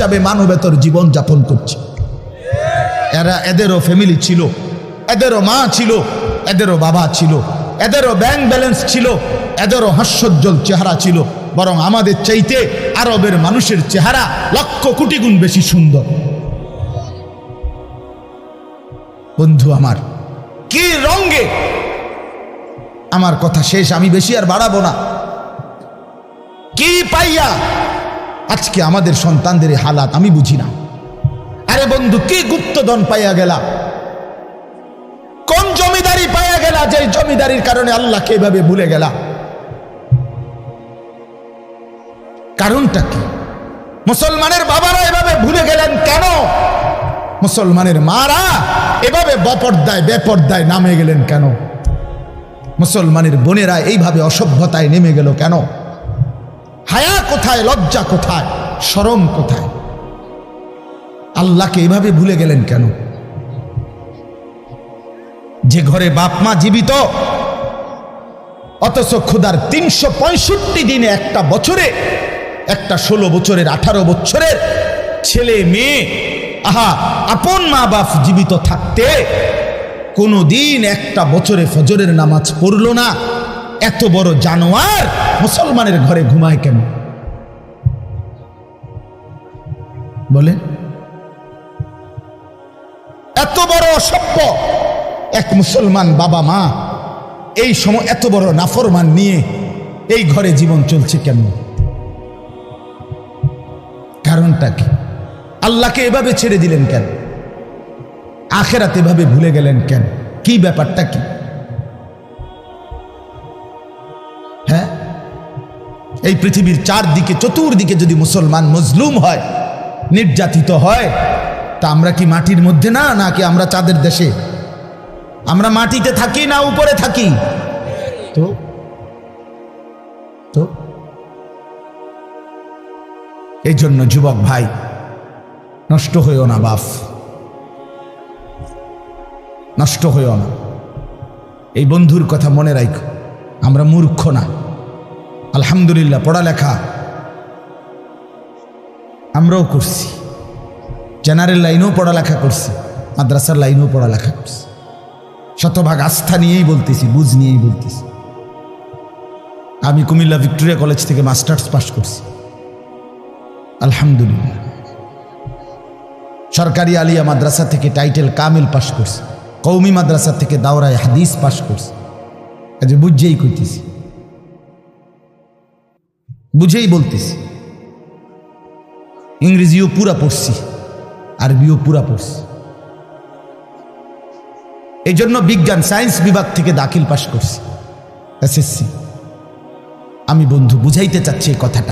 হিসাবে মানবেতর জীবন যাপন করছে। এদেরও ফ্যামিলি ছিল, এদেরও মা ছিল, এদেরও বাবা ছিল, এদেরও ব্যাংক ব্যালেন্স ছিল, এদেরও হাস্যোজ্জ্বল চেহারা ছিল। বরং আমাদের চাইতে আরবের মানুষের চেহারা লক্ষ কোটি গুণ বেশি সুন্দর। বন্ধু আমার, কি রঙে, আমার কথা শেষ, আমি বেশি আর বাড়াবো না। কি পাইয়া আজকে আমাদের সন্তানদের হালাত আমি বুঝি না। আরে বন্ধু, কি গুপ্তধন পাইয়া গেলা, কোন জমিদারি পাইয়া গেলা, যে জমিদারির কারণে আল্লাহকে এভাবে ভুলে গেলা? কারণটা কি? মুসলমানের বাবারা এভাবে ভুলে গেলেন কেন? মুসলমানের মারা এভাবে বেপর্দায় নামে গেলেন কেন? মুসলমানের বোনেরা এইভাবে অসভ্যতায় নেমে গেল কেন? হায়া কোথায়, লজ্জা কোথায়, শরম কোথায়? আল্লাহকে এইভাবে ভুলে গেলেন কেন? যে ঘরে বাপ মা জীবিত, অথচ ক্ষুধার 365 দিনে একটা বছরে, একটা 16 বছরের 18 বছরের ছেলে মেয়ে, আহা, আপন মা বাপ জীবিত থাকতে কোনো দিন একটা বছরে ফজরের নামাজ পড়ল না। এত বড় জানোয়ার মুসলমানের ঘরে ঘুমায় কেন? বলেন, এত বড় অসভ্য এক মুসলমান বাবা মা এই সময় এত বড় নাফরমান নিয়ে এই ঘরে জীবন চলছে কেন? কারণটা কি? আল্লাহকে এভাবে ছেড়ে দিলেন কেন? আখেরাত এভাবে ভুলে গেলেন কেন? কি ব্যাপারটা কি? হ্যাঁ, এই পৃথিবীর চারদিকে চতুর্দিকে যদি মুসলমান মজলুম হয়, নির্যাতিত হয়, তা আমরা কি মাটির মধ্যে না, নাকি আমরা চাঁদের দেশে? আমরা মাটিতে থাকি না উপরে থাকি? তো এই জন্য যুবক ভাই, নষ্ট হইও না বাপ, নষ্ট হইও না। এই বন্ধুর কথা মনে রাখো, আমরা মূর্খ না। আলহামদুলিল্লাহ, পড়ালেখা আমরাও করছি, জেনারেল লাইনেও পড়ালেখা করছি, মাদ্রাসার লাইনেও পড়ালেখা করছি। শতভাগ আস্থা নিয়েই বলতেছি, বুঝ নিয়েই বলতেছি। আমি কুমিল্লা ভিক্টোরিয়া কলেজ থেকে মাস্টার্স পাস করছি, আলহামদুলিল্লাহ। সরকারি আলিয়া মাদ্রাসা থেকে টাইটেল কামিল পাস করছি, কওমি মাদ্রাসা থেকে দাওরায়ে হাদিস পাস করছি। আজ বুঝেই কইতেছি, বুঝেই বলতেছি। ইংরেজিও পুরা পড়ছি, আরবিও পুরা পড়ছি। এই জন্য বিজ্ঞান সায়েন্স বিভাগ থেকে দাখিল পাস করছি, এসএসসি। আমি বন্ধু বুঝাইতে চাচ্ছি এই কথাটা।